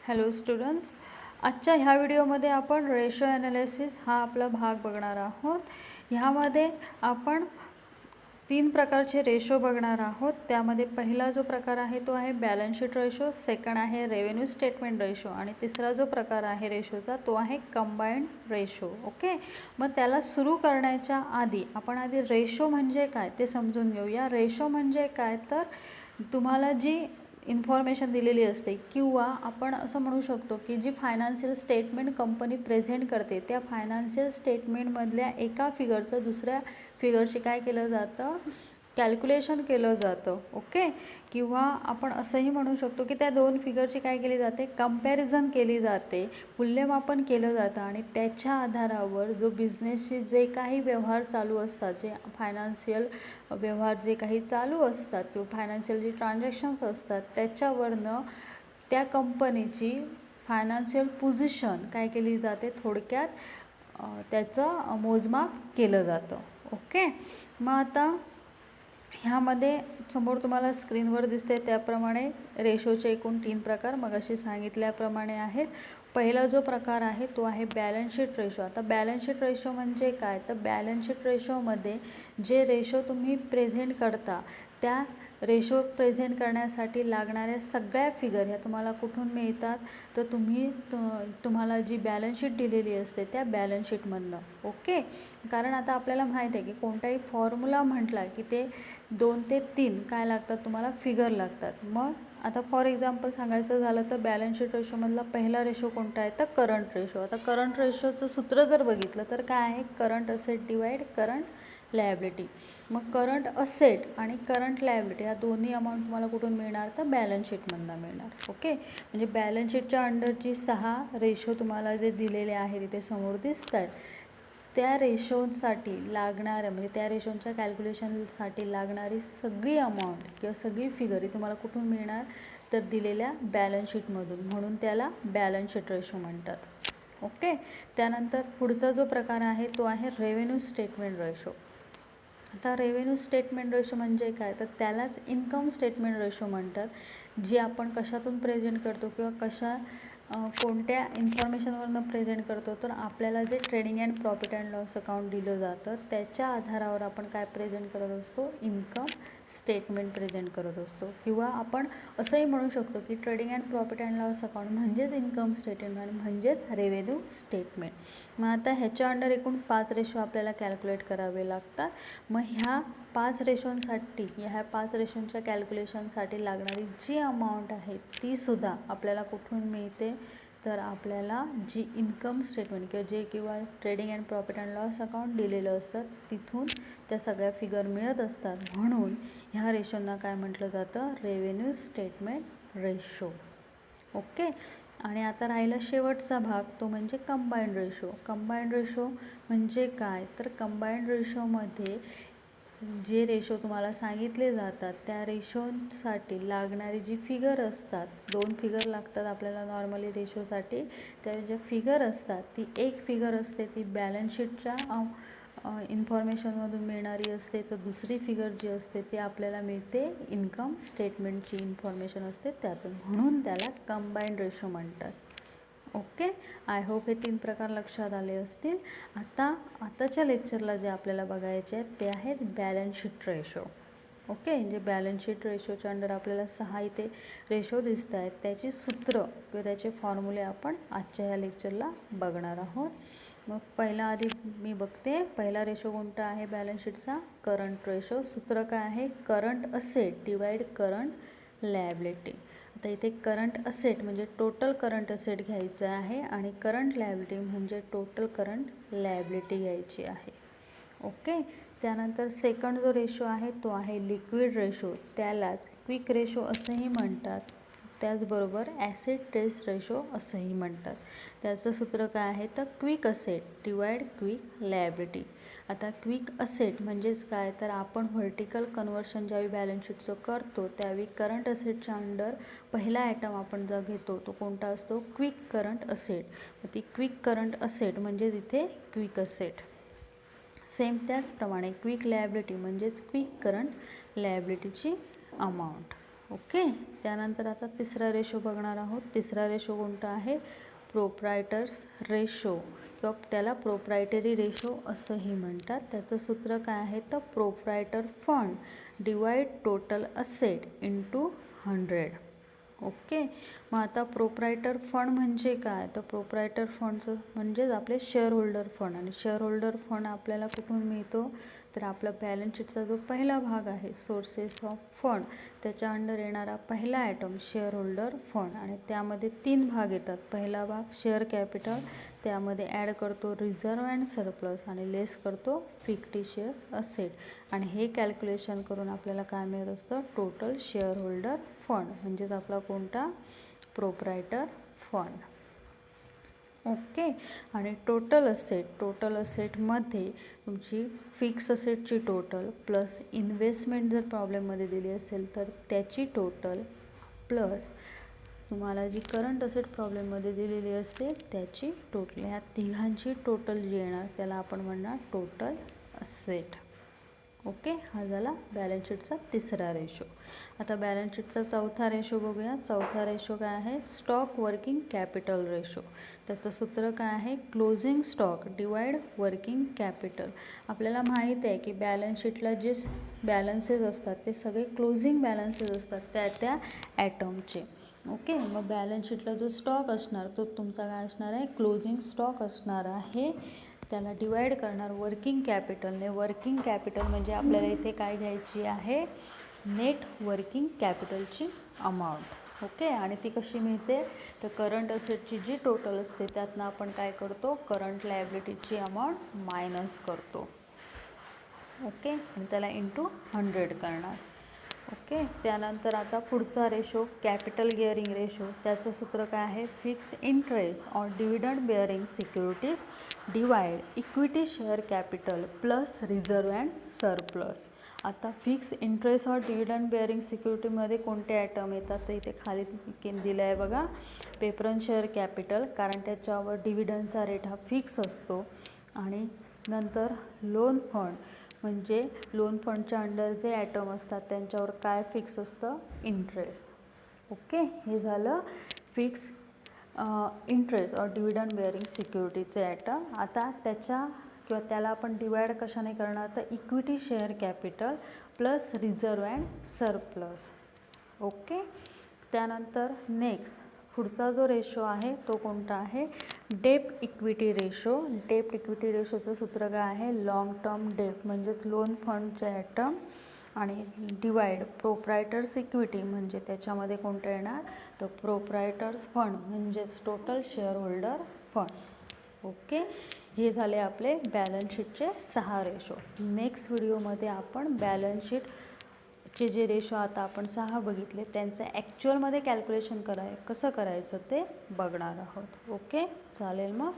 Hello students, आजच्या ह्या व्हिडिओमध्ये आपण रेशो ॲनालिसिस हा आपला भाग बघणार आहोत. ह्यामध्ये आपण 3 प्रकारचे रेशो बघणार आहोत. त्यामध्ये पहिला जो प्रकार आहे तो आहे बॅलन्स शीट रेशो, सेकंड आहे रेव्हेन्यू स्टेटमेंट रेशो आणि तिसरा जो प्रकार आहे रेशोचा तो आहे कंबाइंड रेशो. ओके, मग त्याला सुरू करण्याच्या आधी आपण आधी रेशो म्हणजे काय ते समजून घेऊया. रेशो म्हणजे काय तर तुम्हाला जी इन्फॉर्मेशन दिलेली असते किंवा आपण असं म्हणू शकतो की जी फायनान्शियल स्टेटमेंट कंपनी प्रेझेंट करते त्या फायनान्शियल स्टेटमेंटमधल्या एका फिगरचं दुसऱ्या फिगरशी काय केलं जातं, कॅल्क्युलेशन केलं जातं. ओके, किंवा आपण असंही म्हणू शकतो की त्या दोन फिगरची काय केली जाते, कंपॅरिझन केली जाते, मूल्यमापन केलं जातं आणि त्याच्या आधारावर जो बिझनेसचे जे काही व्यवहार चालू असतात, जे फायनान्शियल व्यवहार जे काही चालू असतात किंवा फायनान्शियल जे ट्रान्झॅक्शन्स असतात त्याच्यावरनं त्या कंपनीची फायनान्शियल पोझिशन काय केली जाते, थोडक्यात त्याचं मोजमाप केलं जातं. ओके, मग आता ह्यामध्ये समोर तुम्हाला स्क्रीनवर दिसते त्याप्रमाणे रेशोचे एकूण 3 प्रकार मगाशी सांगितल्याप्रमाणे आहेत. पहिला जो प्रकार आहे तो आहे बॅलन्स शीट रेशो. आता बॅलन्स शीट रेशो म्हणजे काय तर बॅलन्स शीट रेशोमध्ये जे रेशो तुम्ही प्रेझेंट करता त्या रेशो प्रेझेंट करण्यासाठी लागणाऱ्या सगळ्या फिगर ह्या तुम्हाला कुठून मिळतात तर तुम्हाला जी बॅलन्स शीट दिलेली असते त्या बॅलन्स शीटमधनं. ओके, कारण आता आपल्याला माहीत आहे की कोणताही फॉर्म्युला म्हटला की ते 2 ते 3 काय लागतात, तुम्हाला फिगर लागतात. मग आता फॉर एक्झाम्पल सांगायचं झालं तर बॅलन्स शीट रेशोमधला पहिला रेशो कोणता आहे तर करंट रेशो. आता करंट रेशोचं सूत्र जर बघितलं तर काय आहे, current asset divide current liability. मग करंट असेट आणि करंट लायबिलिटी ह्या दोन्ही अमाऊंट तुम्हाला कुठून मिळणार तर बॅलन्स शीटमधनं मिळणार. ओके, म्हणजे बॅलन्स शीटच्या अंडरची 6 रेशो तुम्हाला जे दिलेले आहे तिथे समोर दिसत आहेत त्या रेशोसाठी लागणाऱ्या म्हणजे त्या रेशोच्या कॅल्क्युलेशनसाठी लागणारी सगळी अमाऊंट किंवा सगळी फिगर ही तुम्हाला कुठून मिळणार तर दिलेल्या बॅलन्स शीटमधून, म्हणून त्याला बॅलन्स शीट रेशो म्हणतात. ओके, त्यानंतर पुढचा जो प्रकार आहे तो आहे रेव्हेन्यू स्टेटमेंट रेशो. आता रेव्हेन्यू स्टेटमेंट रेशो म्हणजे काय तर त्यालाच इन्कम स्टेटमेंट रेशो म्हणतात. जी आपण कशातून प्रेझेंट करतो किंवा कोणत्या इन्फॉर्मेशनवरनं प्रेझेंट करतो तर आपल्याला जे trading and profit and loss account दिलं जातं त्याच्या आधारावर आपण काय प्रेझेंट करत असतो, इन्कम स्टेटमेंट प्रेझेंट करत असतो. किंवा आपण असंही म्हणू शकतो की trading and profit and loss account म्हणजेच इन्कम स्टेटमेंट म्हणजेच रेव्हेन्यू स्टेटमेंट. मग आता ह्याच्या अंडर एकूण 5 रेशो आपल्याला कॅल्क्युलेट करावे लागतात. मग ह्या 5 रेशोंच्या कॅल्क्युलेशनसाठी लागणारी जी अमाऊंट आहे तीसुद्धा आपल्याला कुठून मिळते तर आपल्याला जी इन्कम स्टेटमेंट किंवा trading and profit and loss account दिलेलं असतं तिथून त्या सगळ्या फिगर मिळत असतात. म्हणून ह्या रेशोंना काय म्हटलं जातं, रेव्हेन्यू स्टेटमेंट रेशो. ओके, आणि आता राहिला शेवटचा भाग तो म्हणजे कंबाइंड रेशो. कंबाइंड रेशो म्हणजे काय तर कंबाइंड रेशोमध्ये जे रेशो तुम्हाला सांगितले जातात त्या रेशोसाठी लागणारी जी फिगर असतात, 2 फिगर लागतात आपल्याला नॉर्मली रेशोसाठी. त्या ज्या फिगर असतात ती एक फिगर असते ती बॅलन्स शीटच्या इन्फॉर्मेशनमधून मिळणारी असते, तर दुसरी फिगर जी असते ती आपल्याला मिळते इन्कम स्टेटमेंटची इन्फॉर्मेशन असते त्यातून, म्हणून त्याला कंबाइंड रेशो म्हणतात. ओके, आय होप हे 3 प्रकार लक्षात आले असतील. आताच्या लेक्चरला जे आपल्याला बघायचे आहेत ते आहेत बॅलन्स शीट रेशो. ओके, जे बॅलन्स शीट रेशोच्या अंडर आपल्याला 6 इथे रेशो दिसत आहेत त्याची सूत्र किंवा त्याचे फॉर्म्युले आपण आजच्या ह्या लेक्चरला बघणार आहोत. मग पहिला आधी मी बघते, पहिला रेशो कोणता आहे बॅलन्स शीटचा, करंट रेशो. सूत्र काय आहे, current asset divide current liability. आता इथे करंट असेट म्हणजे टोटल करंट असेट घ्यायचं आहे आणि करंट लायबिलिटी म्हणजे टोटल करंट लायबिलिटी घ्यायची आहे. ओके, त्यानंतर सेकंड जो रेशो आहे तो आहे लिक्विड रेशो, त्यालाच क्विक रेशो असंही म्हणतात. त्याचबरोबर ॲसिड टेस्ट रेशो असंही म्हणतात. त्याचं सूत्र काय आहे तर quick asset divide quick liability. आता क्विक असेट म्हणजेच काय तर आपण व्हर्टिकल कन्व्हर्शन ज्यावेळी बॅलन्स शीटचं करतो त्यावेळी करंट असेटच्या अंडर पहिला आयटम आपण जो घेतो तो कोणता असतो, क्विक करंट असेट. ती क्विक करंट असेट म्हणजे तिथे क्विक असेट. सेम त्याचप्रमाणे क्विक लायबिलिटी म्हणजेच क्विक करंट लायबिलिटीची अमाऊंट. ओके. त्यानंतर आता तिसरा रेशो बघणार आहोत. तिसरा रेशो कोणता आहे? प्रोप्रायटर्स रेशो किंवा त्याला प्रोप्रायटरी रेशो असंही म्हणतात. त्याचं सूत्र काय आहे? तर proprietor fund divide total asset into 100. Okay. मग आता प्रोप्रायटर फंड म्हणजे काय? तर प्रोप्रायटर फंडचं म्हणजेच आपले शेअर होल्डर फंड. आणि शेअर होल्डर फंड आपल्याला कुठून मिळतो? तर आपला बॅलन्स शीटचा जो पहिला भाग आहे सोर्सेस ऑफ फंड, त्याच्या अंडर येणारा पहिला आयटम शेअर होल्डर फंड. आणि त्यामध्ये 3 भाग येतात. पहिला भाग शेअर कॅपिटल, त्यामध्ये ॲड करतो रिझर्व अँड सरप्लस आणि लेस करतो फिक्टिशियस असेट. आणि हे कॅल्क्युलेशन करून आपल्याला काय मिळत असतं? टोटल शेअर होल्डर फंड म्हणजेच आपला कोणता? Proprietor fund. ओके. आणि टोटल असेटमध्ये तुमची फिक्स असेटची टोटल प्लस इन्व्हेस्टमेंट जर प्रॉब्लेममध्ये दिली असेल तर त्याची टोटल प्लस तुम्हाला जी करंट असेट प्रॉब्लेममध्ये दिलेली असते त्याची टोटल, ह्या तिघांची टोटल जी येणार त्याला आपण म्हणणार टोटल असेट. ओके. हा झाला बॅलन्स शीटचा तिसरा रेशो. आता बॅलन्स शीटचा चौथा रेशो बघूया. चौथा रेशो काय आहे? Stock working capital ratio. त्याचं सूत्र काय आहे? Closing stock divide working capital. आपल्याला माहीत आहे की बॅलन्स शीटला जे बॅलन्सेस असतात ते सगळे क्लोजिंग बॅलन्सेस असतात त्या ॲटमचे. ओके. मग बॅलन्स शीटला जो स्टॉक असणार तो तुमचा काय असणार आहे? क्लोजिंग स्टॉक असणार आहे. त्याला डिवाइड करणार वर्किंग कॅपिटलने. वर्किंग कॅपिटल म्हणजे आपल्याला इथे काय घ्यायची आहे? नेट वर्किंग कॅपिटलची अमाऊंट. ओके. आणि ती कशी मिळते? तर करंट असेटची जी टोटल असते त्यातनं आपण काय करतो? करंट लायबिलिटीची अमाऊंट मायनस करतो. ओके. आणि त्याला इंटू 100 करणार. ओके. त्यानंतर आता पुढचा रेशो कॅपिटल गिअरिंग रेशो. त्याचं सूत्र काय आहे? Fix interest on dividend bearing securities divide equity share capital plus reserve and surplus. आता fix interest or dividend bearing सिक्युरिटीमध्ये कोणते आयटम येतात? तर इथे खाली दिलं आहे बघा. प्रेफरन्स शेअर कॅपिटल, कारण त्याच्यावर डिव्हिडंडचा रेट हा फिक्स असतो. आणि नंतर लोन फंड, म्हणजे लोन फंडच्या अंडर जे ॲटम असतात त्यांच्यावर काय फिक्स असतं? इंटरेस्ट. ओके. हे झालं fix interest or dividend bearing सिक्युरिटीचे ॲटम. आता त्याला आपण डिवाइड कशाने करणार? तर equity share capital plus reserve and surplus. Okay. त्यानंतर नेक्स्ट पुढचा जो रेशो आहे तो कोणता आहे? डेप्ट इक्विटी रेशो. डेप्ट इक्विटी रेशोचं सूत्र काय आहे? लॉंग टर्म डेप्ट म्हणजेच लोन फंडचे ॲटम आणि डिवाइड प्रोप्रायटर्स इक्विटी म्हणजे त्याच्यामध्ये कोणतं येणार? तर प्रोप्रायटर्स फंड म्हणजेच total share holder fund. Okay. हे झाले आपले बॅलन्स शीटचे 6 रेशो. नेक्स्ट व्हिडिओमध्ये आपण बॅलन्स शीटचे जे रेशो आता आपण 6 बघितले त्यांचं ॲक्च्युअलमध्ये कॅल्क्युलेशन कसं करायचं ते बघणार आहोत. ओके. चालेल मग.